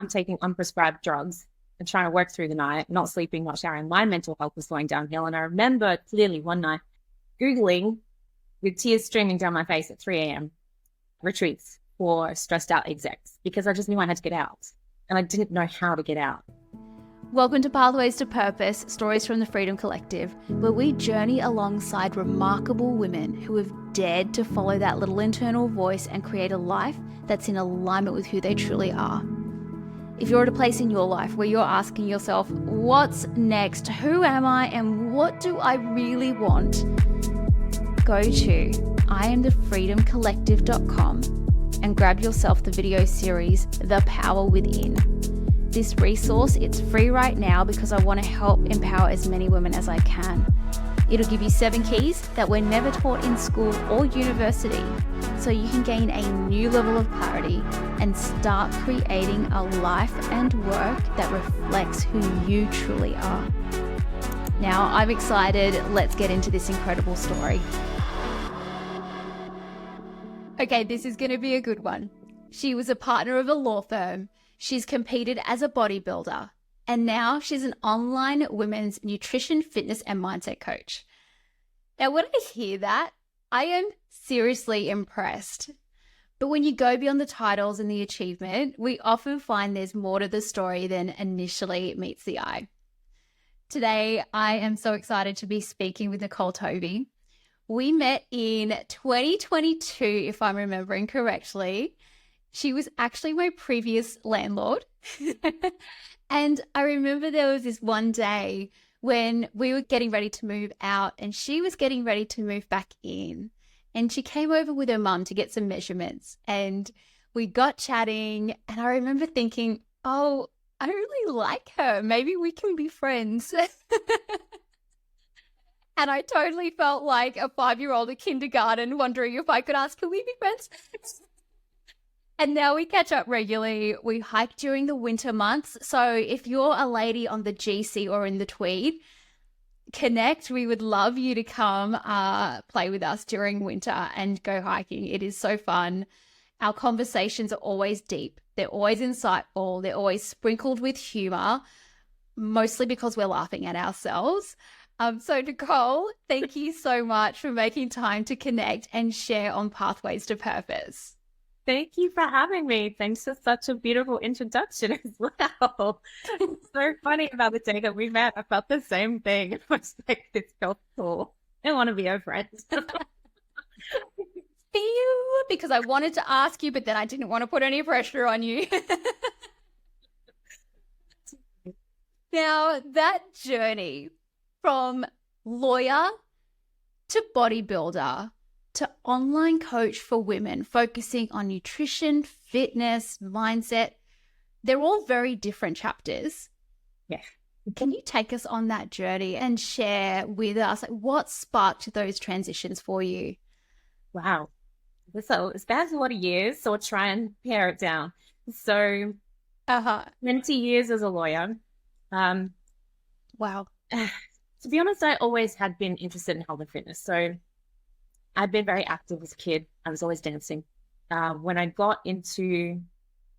I'm taking unprescribed drugs and trying to work through the night, not sleeping, not showering. My mental health was going downhill. And I remember clearly one night Googling with tears streaming down my face at 3 a.m. retreats for stressed out execs because I just knew I had to get out and I didn't know how to get out. Welcome to Pathways to Purpose, stories from the Freedom Collective, where we journey alongside remarkable women who have dared to follow that little internal voice and create a life that's in alignment with who they truly are. If you're at a place in your life where you're asking yourself, what's next? Who am I? And what do I really want? Go to iamthefreedomcollective.com and grab yourself the video series, The Power Within. This resource, it's free right now because I want to help empower as many women as I can. It'll give you 7 keys that were never taught in school or university, so you can gain a new level of clarity and start creating a life and work that reflects who you truly are. Now, I'm excited. Let's get into this incredible story. Okay, this is going to be a good one. She was a partner of a law firm. She's competed as a bodybuilder, and now she's an online women's nutrition, fitness, and mindset coach. Now, when I hear that, I am seriously impressed. But when you go beyond the titles and the achievement, we often find there's more to the story than initially meets the eye. Today, I am so excited to be speaking with Nicole Tovey. We met in 2022, if I'm remembering correctly. She was actually my previous landlord. And I remember there was this one day when we were getting ready to move out and she was getting ready to move back in. And she came over with her mum to get some measurements and we got chatting. And I remember thinking, oh, I really like her. Maybe we can be friends. And I totally felt like a 5-year-old at kindergarten wondering if I could ask, can we be friends? And now we catch up regularly. We hike during the winter months. So if you're a lady on the GC or in the Tweed, connect. We would love you to come play with us during winter and go hiking. It is so fun. Our conversations are always deep. They're always insightful. They're always sprinkled with humor, mostly because we're laughing at ourselves. So Nicole, thank you so much for making time to connect and share on Pathways to Purpose. Thank you for having me. Thanks for such a beautiful introduction as well. It's so funny about the day that we met. I felt the same thing. It was like, this girl's cool. I want to be her friend. Because I wanted to ask you, but then I didn't want to put any pressure on you. Now, that journey from lawyer to bodybuilder to online coach for women, focusing on nutrition, fitness, mindset, they're all very different chapters. Yeah. Can you take us on that journey and share with us what sparked those transitions for you? Wow. So it spans a lot of years, so I'll try and pare it down. So 20 years as a lawyer. Wow. To be honest, I always had been interested in health and fitness. So I'd been very active as a kid. I was always dancing. When I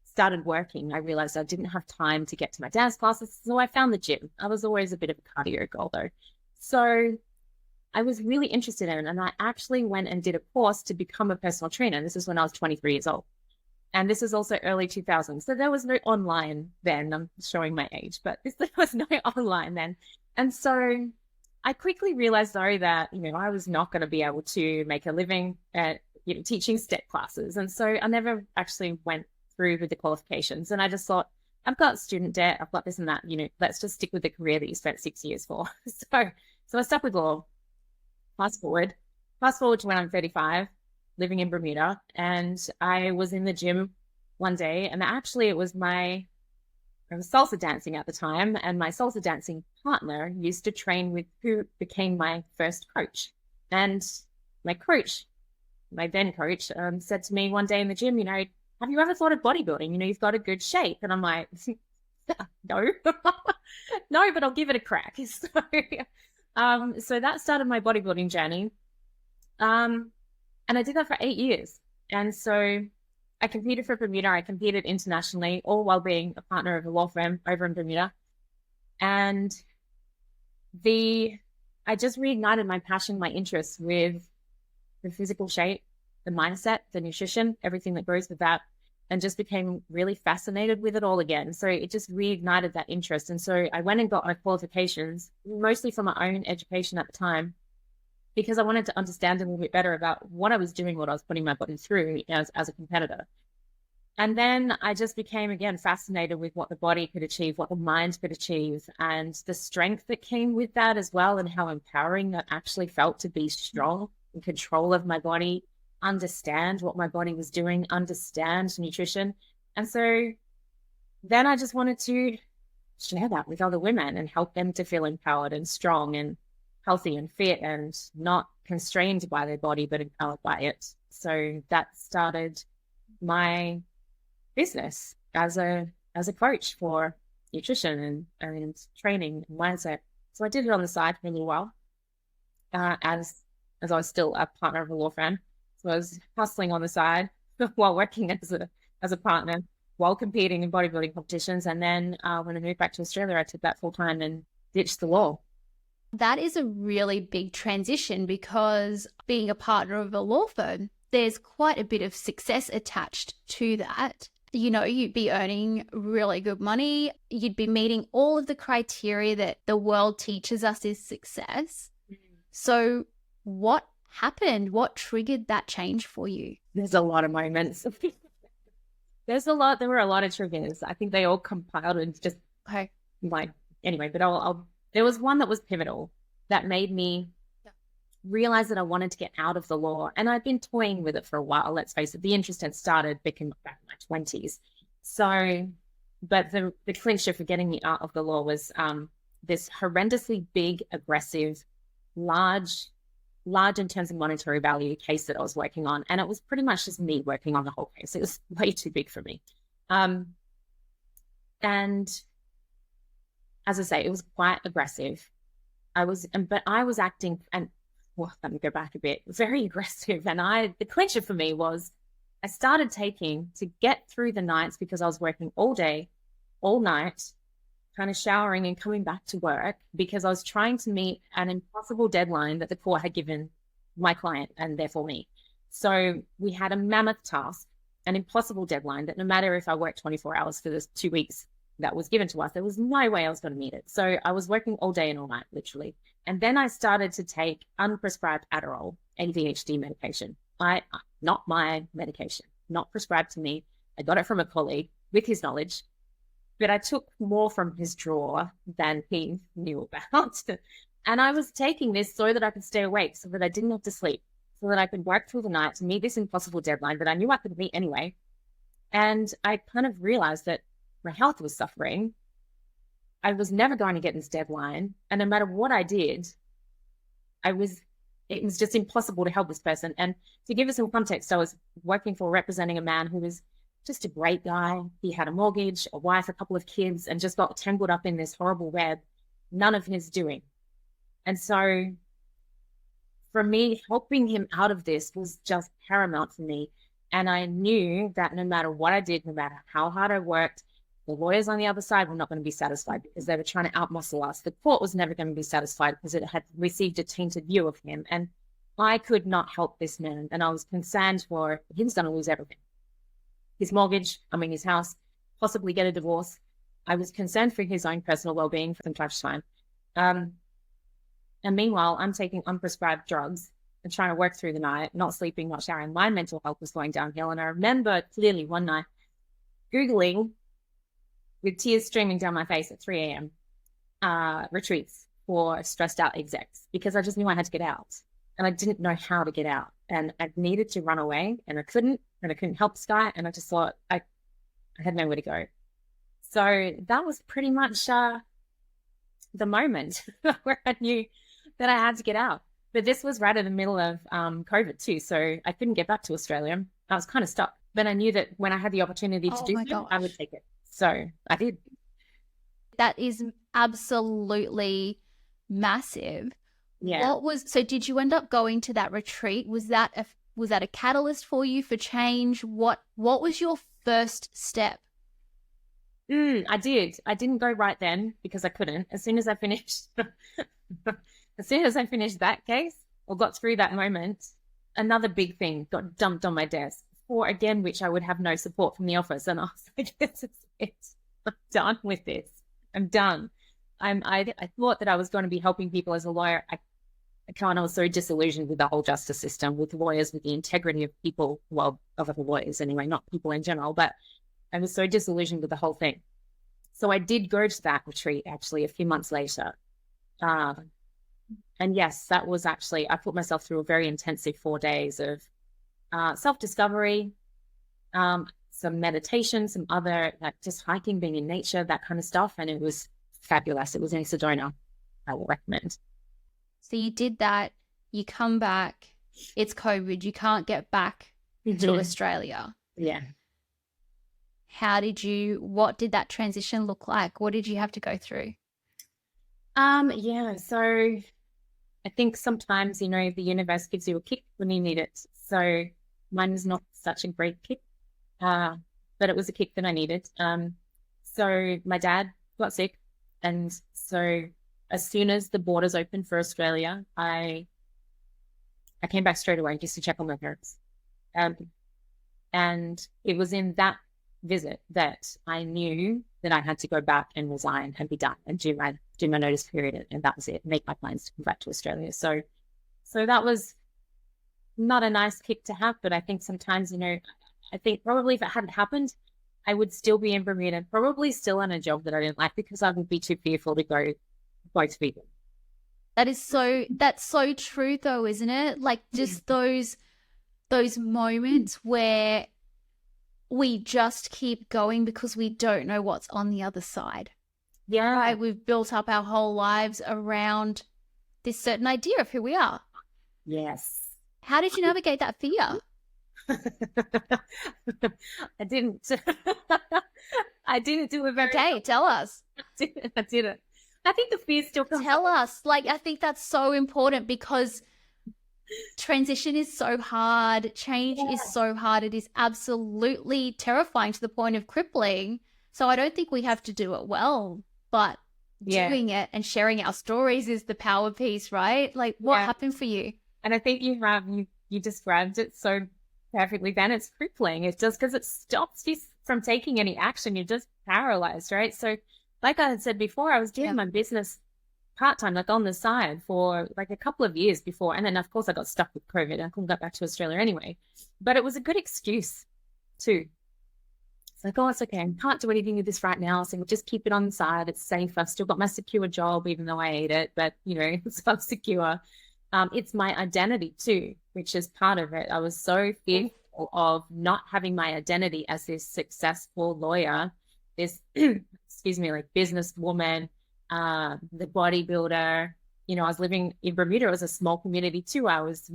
started working, I realized I didn't have time to get to my dance classes. So I found the gym. I was always a bit of a cardio girl though. So I was really interested in it. And I actually went and did a course to become a personal trainer. This is when I was 23 years old. And this is also early 2000s. So there was no online then. I'm showing my age, but there was no online then. And so I quickly realized though that, I was not going to be able to make a living at, teaching step classes. And so I never actually went through with the qualifications. And I just thought, I've got student debt, I've got this and that, let's just stick with the career that you spent 6 years for. So I stuck with law. Fast forward to when I'm 35, living in Bermuda. And I was in the gym one day and actually I was salsa dancing at the time, and my salsa dancing partner used to train with who became my first coach. And my then coach, said to me one day in the gym, have you ever thought of bodybuilding? You've got a good shape. And I'm like, no, no, but I'll give it a crack. So that started my bodybuilding journey. And I did that for 8 years. And so I competed for Bermuda. I competed internationally, all while being a partner of a law firm over in Bermuda. And I just reignited my passion, my interest with the physical shape, the mindset, the nutrition, everything that goes with that, and just became really fascinated with it all again. So it just reignited that interest. And so I went and got my qualifications, mostly from my own education at the time, because I wanted to understand a little bit better about what I was doing, what I was putting my body through as a competitor. And then I just became, again, fascinated with what the body could achieve, what the mind could achieve, and the strength that came with that as well, and how empowering that actually felt to be strong, in control of my body, understand what my body was doing, understand nutrition. And so then I just wanted to share that with other women and help them to feel empowered and strong and healthy and fit and not constrained by their body, but empowered by it. So that started my business as a coach for nutrition and training and mindset. So I did it on the side for a little while, as I was still a partner of a law firm. So I was hustling on the side while working as a partner, while competing in bodybuilding competitions. And then when I moved back to Australia, I took that full time and ditched the law. That is a really big transition, because being a partner of a law firm, there's quite a bit of success attached to that. You know, you'd be earning really good money. You'd be meeting all of the criteria that the world teaches us is success. So what happened? What triggered that change for you? There's a lot of moments. There were a lot of triggers. I think they all compiled and just anyway, but there was one that was pivotal that made me realize that I wanted to get out of the law. And I'd been toying with it for a while. Let's face it, the interest had started back in my 20s. So, but the clincher for getting me out of the law was this horrendously big, aggressive, large in terms of monetary value case that I was working on. And it was pretty much just me working on the whole case. It was way too big for me. And as I say, it was quite aggressive. But I was acting, and let me go back a bit, very aggressive. And the clincher for me was I started taking, to get through the nights, because I was working all day, all night, kind of showering and coming back to work, because I was trying to meet an impossible deadline that the court had given my client and therefore me. So we had a mammoth task, an impossible deadline that no matter if I worked 24 hours for this 2 weeks that was given to us, there was no way I was going to meet it. So I was working all day and all night, literally. And then I started to take unprescribed Adderall, ADHD medication. Not my medication, not prescribed to me. I got it from a colleague with his knowledge, but I took more from his drawer than he knew about. And I was taking this so that I could stay awake, so that I didn't have to sleep, so that I could work through the night to meet this impossible deadline that I knew I could meet anyway. And I kind of realized that my health was suffering. I was never going to get this deadline. And no matter what I did, it was just impossible to help this person. And to give you some context, I was representing a man who was just a great guy. He had a mortgage, a wife, a couple of kids, and just got tangled up in this horrible web, none of his doing. And so for me, helping him out of this was just paramount for me. And I knew that no matter what I did, no matter how hard I worked, the lawyers on the other side were not going to be satisfied, because they were trying to outmuscle us. The court was never going to be satisfied because it had received a tainted view of him. And I could not help this man. And I was concerned for he was going to lose everything. His mortgage, his house, possibly get a divorce. I was concerned for his own personal well-being from time to time. And meanwhile, I'm taking unprescribed drugs and trying to work through the night, not sleeping, not showering. My mental health was going downhill. And I remember clearly one night Googling, with tears streaming down my face at 3 a.m., retreats for stressed out execs, because I just knew I had to get out. And I didn't know how to get out. And I needed to run away, and I couldn't help this guy. And I just thought I had nowhere to go. So that was pretty much the moment where I knew that I had to get out. But this was right in the middle of COVID too. So I couldn't get back to Australia. I was kind of stuck. But I knew that when I had the opportunity to do so, I would take it. So I did. That is absolutely massive. Yeah. So did you end up going to that retreat? Was that Was that a catalyst for you for change? What was your first step? I did. I didn't go right then because I couldn't. As soon as I finished, as soon as I finished that case or got through that moment, another big thing got dumped on my desk for again, which I would have no support from the office. And I was like, this is it. I'm done with this. I'm done. I thought that I was going to be helping people as a lawyer. I was so disillusioned with the whole justice system, with lawyers, with the integrity of people, well, of other lawyers anyway, not people in general, but I was so disillusioned with the whole thing. So I did go to that retreat actually a few months later. And yes, that was actually, I put myself through a very intensive 4 days of self-discovery, some meditation, some other, like just hiking, being in nature, that kind of stuff. And it was fabulous. It was in Sedona. I will recommend. So you did that, you come back, it's COVID, you can't get back to Australia. Yeah. What did that transition look like? What did you have to go through? Yeah, so I think sometimes, the universe gives you a kick when you need it. So mine was not such a great kick, but it was a kick that I needed. So my dad got sick, and so as soon as the borders opened for Australia, I came back straight away just to check on my parents. And it was in that visit that I knew that I had to go back and resign and be done and do my notice period, and that was it. Make my plans to come back to Australia. So that was not a nice kick to have, but I think sometimes, I think probably if it hadn't happened, I would still be in Bermuda, probably still in a job that I didn't like because I would be too fearful to go to people. That's so true though, isn't it? Like just those moments where we just keep going because we don't know what's on the other side. Yeah. Right? We've built up our whole lives around this certain idea of who we are. Yes. How did you navigate that fear? I didn't do it very Okay, tell us. I didn't. I think the fear still comes. Tell us. Like, I think that's so important because transition is so hard. Change is so hard. It is absolutely terrifying to the point of crippling. So I don't think we have to do it well, but doing it and sharing our stories is the power piece, right? Like what happened for you? And I think you described it so perfectly then. It's crippling. It's just because it stops you from taking any action. You're just paralyzed, right? So like I had said before, I was doing my business part-time, like on the side for like a couple of years before. And then of course I got stuck with COVID. I couldn't get back to Australia anyway, but it was a good excuse too. It's like, oh, it's okay. I can't do anything with this right now. So we'll just keep it on the side. It's safe. I've still got my secure job, even though I hate it, but it's not secure. It's my identity too, which is part of it. I was so fearful of not having my identity as this successful lawyer, this, excuse me, like businesswoman, the bodybuilder. I was living in Bermuda. It was a small community too. I was,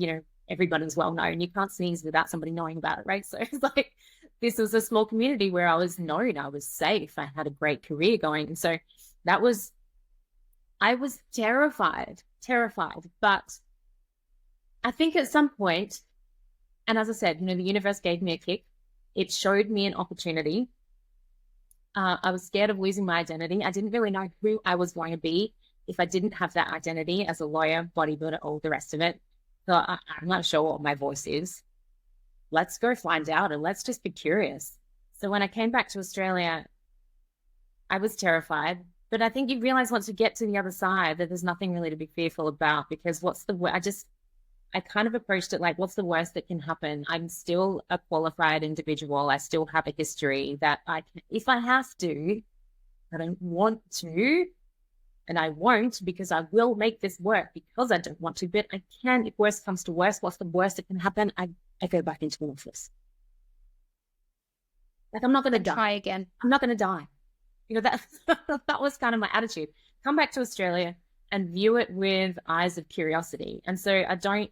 everybody's well known. You can't sneeze without somebody knowing about it, right? So it's like, this was a small community where I was known. I was safe. I had a great career going. And so I was terrified, but I think at some point, and as I said, the universe gave me a kick. It showed me an opportunity. I was scared of losing my identity. I didn't really know who I was going to be if I didn't have that identity as a lawyer, bodybuilder, all the rest of it. So I'm not sure what my voice is. Let's go find out and let's just be curious. So when I came back to Australia, I was terrified. But I think you realize once you get to the other side that there's nothing really to be fearful about, because I kind of approached it like, what's the worst that can happen? I'm still a qualified individual. I still have a history that if I have to, I don't want to, and I won't, because I will make this work because I don't want to, but I can, if worst comes to worst, what's the worst that can happen? I go back into the office. Like, I'm not going to die. Try again. I'm not going to die. That was kind of my attitude. Come back to Australia and view it with eyes of curiosity. And so I don't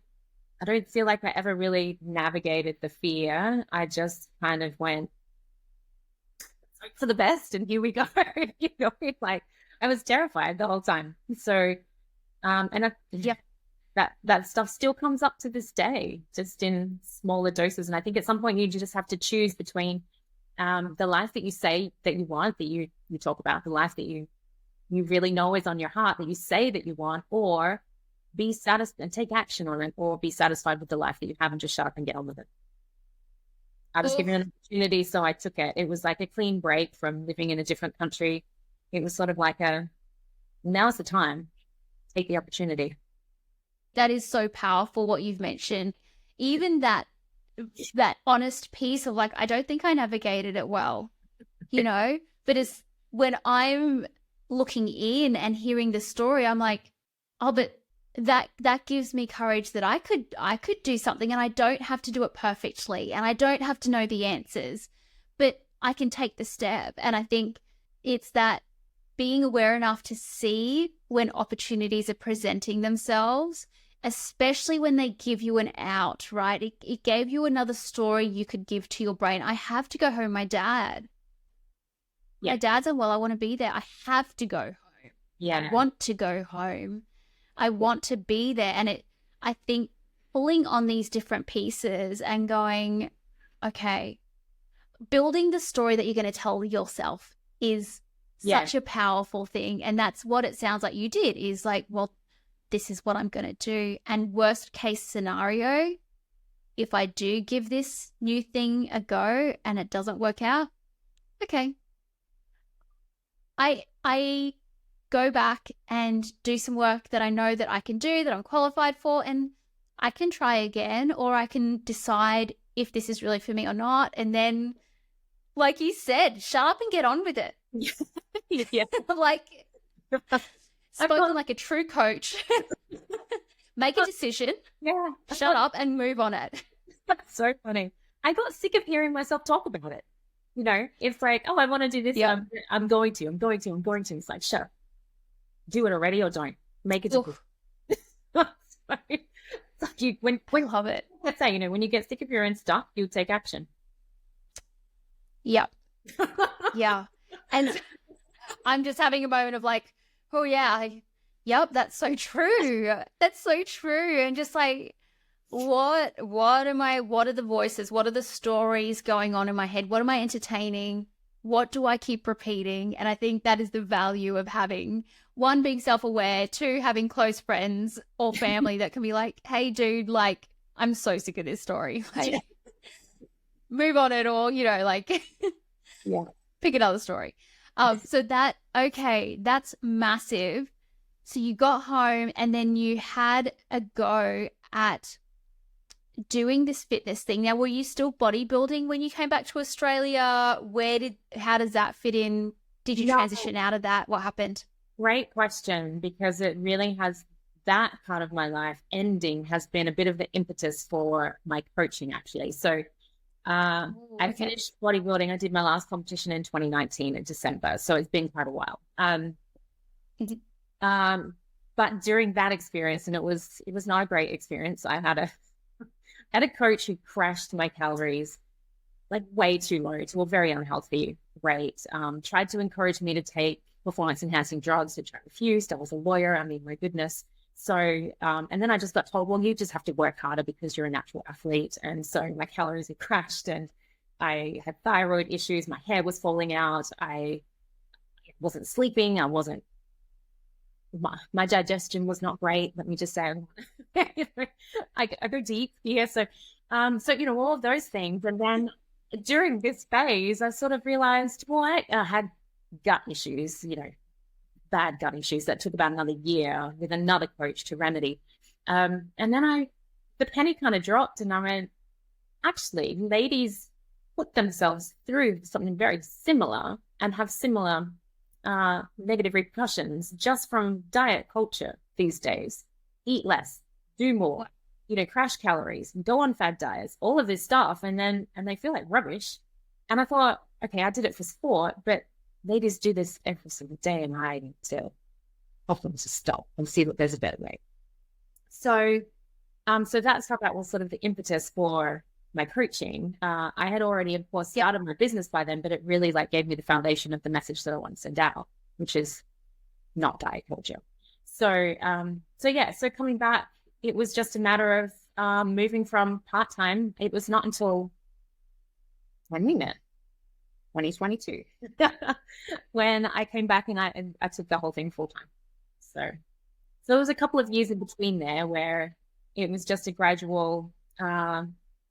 feel like I ever really navigated the fear. I just kind of went hope for the best, and here we go. Like, I was terrified the whole time. So, that stuff still comes up to this day, just in smaller doses. And I think at some point you just have to choose between the life that you say that you want, that you talk about, the life that you really know is on your heart, that you say that you want, or be satisfied and take action on it, or be satisfied with the life that you have and just shut up and get on with it. I was given an opportunity, so I took it. It was like a clean break from living in a different country. It was sort of like now's the time. Take the opportunity. That is so powerful what you've mentioned. Even that honest piece of like, I don't think I navigated it well, but it's when I'm looking in and hearing the story, I'm like, oh, but that gives me courage that I could do something, and I don't have to do it perfectly, and I don't have to know the answers, but I can take the step. And I think it's that being aware enough to see when opportunities are presenting themselves, especially when they give you an out, right? It gave you another story you could give to your brain. I have to go home. My dad's unwell. I want to be there. I have to go home. Yeah. I want to go home. I want to be there. And I think pulling on these different pieces and going, okay, building the story that you're going to tell yourself is such a powerful thing. And that's what it sounds like you did, is like, well, this is what I'm going to do. And worst case scenario, if I do give this new thing a go and it doesn't work out, okay, I go back and do some work that I know that I can do, that I'm qualified for, and I can try again, or I can decide if this is really for me or not. And then, like you said, shut up and get on with it. Yeah. Like, spoken like a true coach. Make a decision. Yeah. Shut up and move on it. That's so funny. I got sick of hearing myself talk about it. It's like, oh, I want to do this. Yeah. I'm going to. It's like, shut up. Do it already or don't. Make it. It's like I love it. Let's say, when you get sick of your own stuff, you take action. Yeah. Yeah. And I'm just having a moment of like, oh yeah, yep, that's so true. That's so true. And just like, what are the voices? What are the stories going on in my head? What am I entertaining? What do I keep repeating? And I think that is the value of having, one, being self-aware, two, having close friends or family that can be like, hey dude, like, I'm so sick of this story. Like, move on it, or, like, pick another story. So that's massive. So you got home and then you had a go at doing this fitness thing. Now, were you still bodybuilding when you came back to Australia? How does that fit in? Did you transition out of that? What happened? Great question, because it really has, that part of my life ending has been a bit of the impetus for my coaching, actually. So I finished bodybuilding. I did my last competition in 2019 in December. So it's been quite a while. But during that experience, and it was not a great experience, I had a coach who crashed my calories like way too low to a very unhealthy rate. Tried to encourage me to take performance enhancing drugs, which I refused. I was a lawyer. I mean, my goodness. So, and then I just got told, well, you just have to work harder because you're a natural athlete. And so my calories had crashed, and I had thyroid issues. My hair was falling out. I wasn't sleeping. My digestion was not great. Let me just say, I go deep here. So, all of those things. And then during this phase, I sort of realized, well, I had gut issues, bad gut issues that took about another year with another coach to remedy. And then the penny kind of dropped, and I went, actually, ladies put themselves through something very similar and have similar negative repercussions just from diet culture these days. Eat less, do more, crash calories, go on fad diets, all of this stuff. And they feel like rubbish. And I thought, okay, I did it for sport, but ladies do this every single day, and I need to help them to stop and see that there's a better way. So that's how that was sort of the impetus for my coaching. I had already, of course, started my business by then, but it really gave me the foundation of the message that I want to send out, which is not diet culture. So coming back it was just a matter of moving from part-time. It was not until when we met, 2022, when I came back and I took the whole thing full-time. So there was a couple of years in between there where it was just a gradual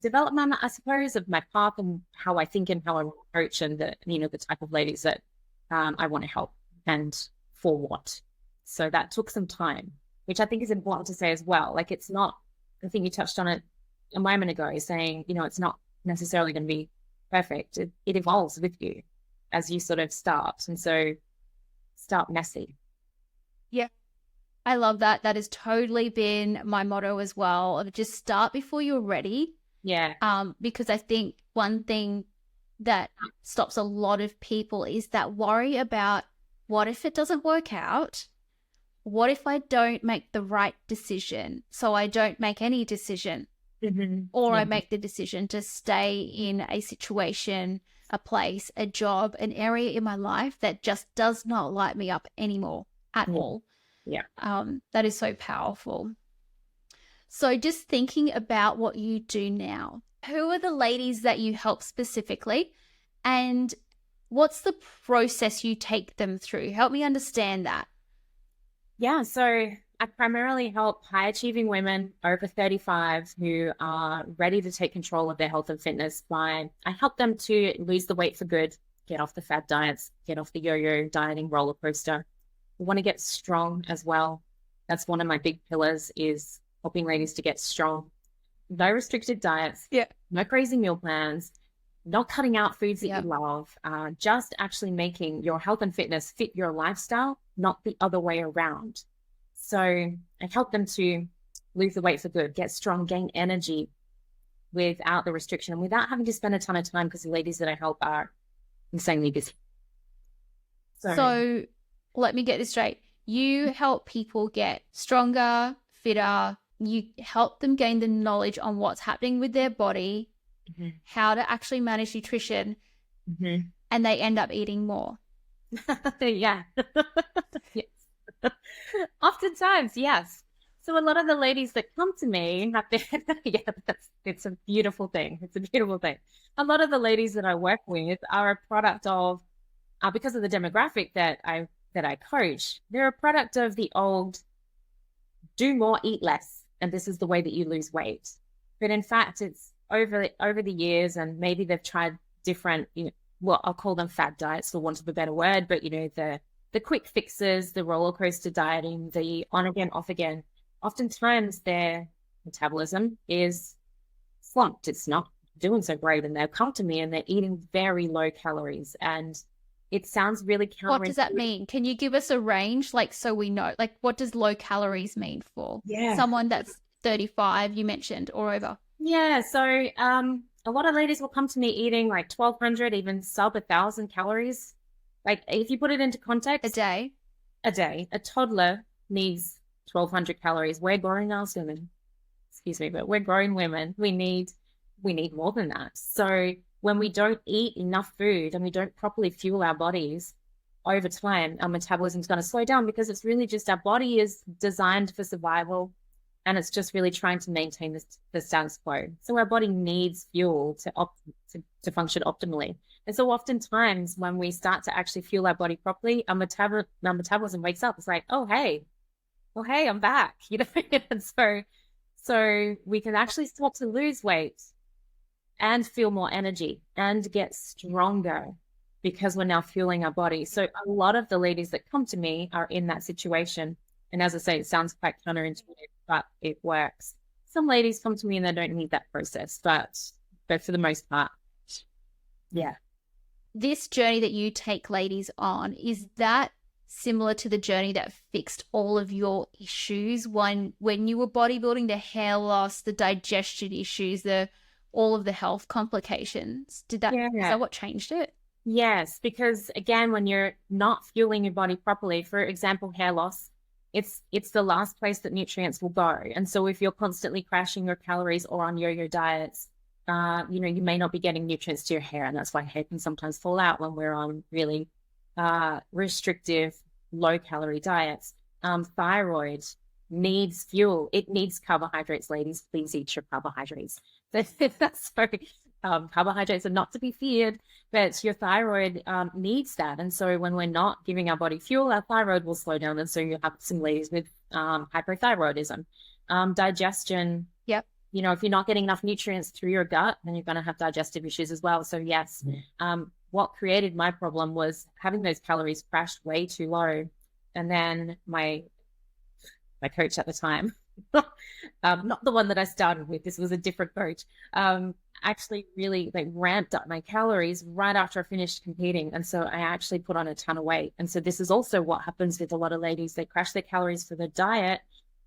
development, I suppose, of my path and how I think and how I approach and the type of ladies that I want to help and for what. So that took some time, which I think is important to say as well. Like, it's not, I think you touched on it a moment ago, saying, it's not necessarily going to be perfect. It evolves with you as you sort of start. And so start messy. Yeah. I love that. That has totally been my motto as well, of just start before you're ready. Yeah. Because I think one thing that stops a lot of people is that worry about, what if it doesn't work out? What if I don't make the right decision? So I don't make any decision. Or I make the decision to stay in a situation, a place, a job, an area in my life that just does not light me up anymore at all. Yeah. That is so powerful. So just thinking about what you do now, who are the ladies that you help specifically, and what's the process you take them through? Help me understand that. Yeah, so I primarily help high-achieving women over 35 who are ready to take control of their health and fitness I help them to lose the weight for good, get off the fad diets, get off the yo-yo dieting roller coaster. We want to get strong as well. That's one of my big pillars, is helping ladies to get strong. No restricted diets, no crazy meal plans, not cutting out foods that you love, just actually making your health and fitness fit your lifestyle, not the other way around. So I help them to lose the weight for good, get strong, gain energy without the restriction and without having to spend a ton of time, because the ladies that I help are insanely busy. So let me get this straight. You help people get stronger, fitter. You help them gain the knowledge on what's happening with their body, how to actually manage nutrition, and they end up eating more. Yeah. Yes. Oftentimes, yes. So a lot of the ladies that come to me have been, it's a beautiful thing. It's a beautiful thing. A lot of the ladies that I work with are a product of, because of the demographic that I coach, they're a product of the old, do more, eat less, and this is the way that you lose weight. But in fact, it's over the years, and maybe they've tried different, I'll call them fad diets for want of a better word, but the quick fixes, the roller coaster dieting, the on again, off again. Oftentimes their metabolism is slumped. It's not doing so great, and they'll come to me and they're eating very low calories, and it sounds really counterintuitive. What does that mean? Can you give us a range, so we know? What does low calories mean for someone that's 35, you mentioned, or over? Yeah, so a lot of ladies will come to me eating 1,200, even sub 1,000 calories. If you put it into context, a day, a toddler needs 1,200 calories. We're grown-ass women, but we're grown women. We need more than that. So when we don't eat enough food and we don't properly fuel our bodies, over time, our metabolism is going to slow down, because it's really just, our body is designed for survival, and it's just really trying to maintain the status quo. So our body needs fuel to function optimally. And so oftentimes when we start to actually fuel our body properly, our metabolism wakes up. It's like, oh, hey, I'm back. And so we can actually start to lose weight and feel more energy and get stronger, because we're now fueling our body. So a lot of the ladies that come to me are in that situation. And as I say, it sounds quite counterintuitive, but it works. Some ladies come to me and they don't need that process, but for the most part, yeah. This journey that you take ladies on, is that similar to the journey that fixed all of your issues when you were bodybuilding, the hair loss, the digestion issues, all of the health complications? Is that what changed it? Yes, because again, when you're not fueling your body properly, for example, hair loss, it's the last place that nutrients will go. And so if you're constantly crashing your calories or on yo-yo diets, you may not be getting nutrients to your hair, and that's why hair can sometimes fall out when we're on really restrictive, low-calorie diets. Thyroid, needs fuel. It needs carbohydrates, ladies. Please eat your carbohydrates. So carbohydrates are not to be feared, but your thyroid needs that. And so when we're not giving our body fuel, our thyroid will slow down. And so you have some ladies with hypothyroidism, digestion. Yep. You know, if you're not getting enough nutrients through your gut, then you're going to have digestive issues as well. So yes, what created my problem was having those calories crashed way too low. And then my coach at the time, not the one that I started with, this was a different coach, actually really like ramped up my calories right after I finished competing. And so I actually put on a ton of weight. And so this is also what happens with a lot of ladies. They crash their calories for the diet.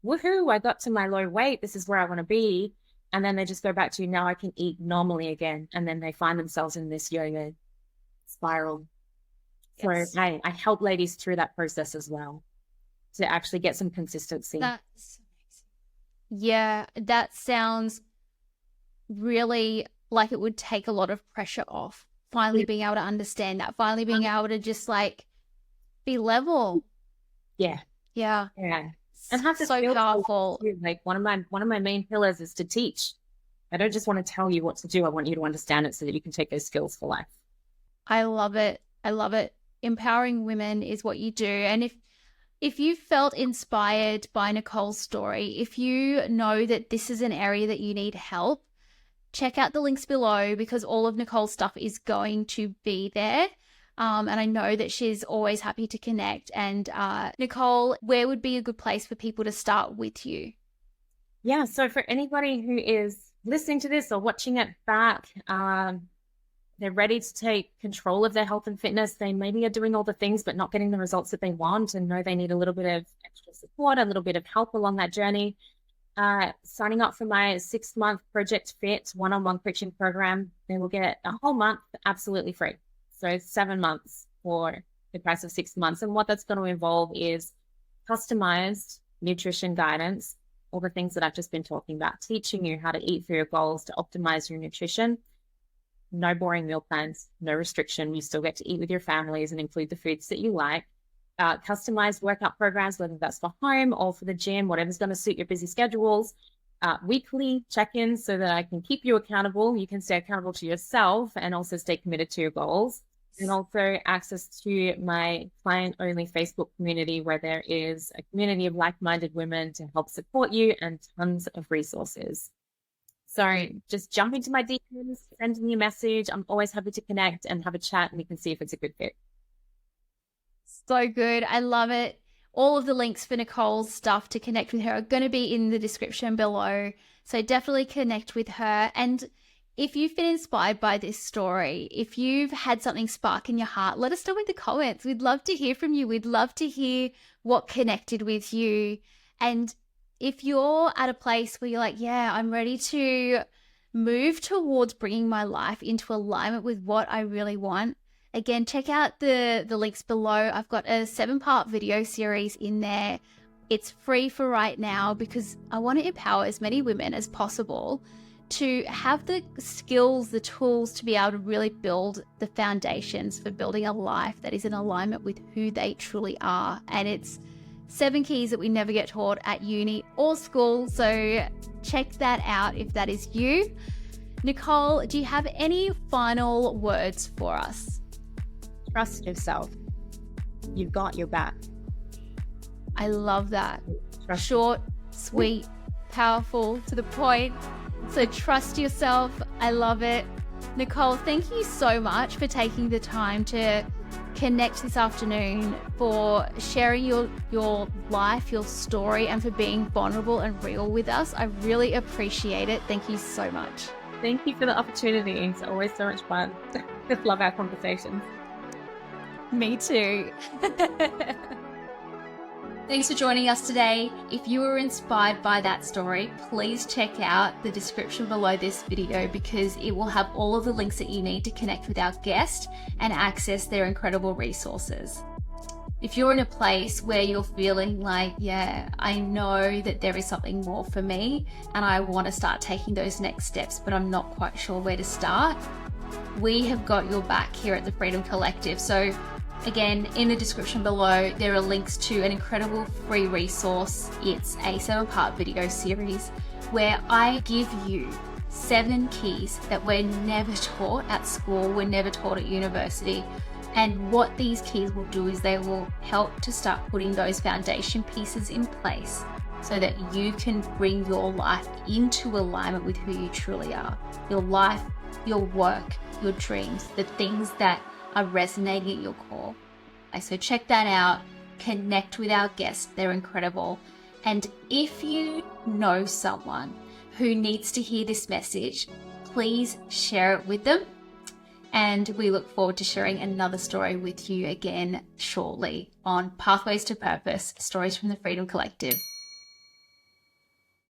Woohoo, I got to my low weight. This is where I want to be. And then they just go back to, now I can eat normally again. And then they find themselves in this yo-yo spiral. Yes. So I help ladies through that process as well to actually get some consistency. That's amazing. Yeah, that sounds really like it would take a lot of pressure off. Finally being able to understand that, finally being able to just like be level. Yeah. Yeah. Yeah. And have to so powerful. Like one of my main pillars is to teach. I don't just want to tell you what to do. I want you to understand it so that you can take those skills for life. I love it. I love it. Empowering women is what you do. And if you felt inspired by Nicole's story, if you know that this is an area that you need help, check out the links below because all of Nicole's stuff is going to be there. And I know that she's always happy to connect. And Nicole, where would be a good place for people to start with you? Yeah, so for anybody who is listening to this or watching it back, they're ready to take control of their health and fitness. They maybe are doing all the things but not getting the results that they want and know they need a little bit of extra support, a little bit of help along that journey. Signing up for my 6-month Project Fit one-on-one coaching program, they will get a whole month absolutely free. So 7 months for the price of 6 months. And what that's going to involve is customized nutrition guidance, all the things that I've just been talking about, teaching you how to eat for your goals, to optimize your nutrition. No boring meal plans, no restriction. You still get to eat with your families and include the foods that you like. Customized workout programs, whether that's for home or for the gym, whatever's going to suit your busy schedules. Weekly check-ins so that I can keep you accountable. You can stay accountable to yourself and also stay committed to your goals. And also access to my client-only Facebook community where there is a community of like-minded women to help support you and tons of resources. So just jump into my DMs, send me a message. I'm always happy to connect and have a chat and we can see if it's a good fit. So good. I love it. All of the links for Nicole's stuff to connect with her are going to be in the description below. So definitely connect with her. And if you've been inspired by this story, if you've had something spark in your heart, let us know in the comments. We'd love to hear from you. We'd love to hear what connected with you. And if you're at a place where you're like, yeah, I'm ready to move towards bringing my life into alignment with what I really want, again, check out the links below. I've got a 7-part video series in there. It's free for right now because I want to empower as many women as possible to have the skills, the tools to be able to really build the foundations for building a life that is in alignment with who they truly are. And it's 7 keys that we never get taught at uni or school. So check that out if that is you. Nicole, do you have any final words for us? Trust yourself. You've got your back. I love that. Short, sweet, powerful, to the point. So trust yourself. I love it. Nicole, thank you so much for taking the time to connect this afternoon, for sharing your life, your story, and for being vulnerable and real with us. I really appreciate it. Thank you so much. Thank you for the opportunity. It's always so much fun. Just love our conversations. Me too. Thanks for joining us today. If you were inspired by that story, please check out the description below this video because it will have all of the links that you need to connect with our guest and access their incredible resources. If you're in a place where you're feeling like, yeah, I know that there is something more for me and I want to start taking those next steps, but I'm not quite sure where to start, we have got your back here at the Freedom Collective. So Again, in the description below, there are links to an incredible free resource. It's a 7-part video series where I give you 7 keys that we're never taught at school, we're never taught at university. And what these keys will do is they will help to start putting those foundation pieces in place so that you can bring your life into alignment with who you truly are. Your life, your work, your dreams, the things that are resonating at your core. So check that out. Connect with our guests. They're incredible. And if you know someone who needs to hear this message, please share it with them. And we look forward to sharing another story with you again shortly on Pathways to Purpose, Stories from the Freedom Collective.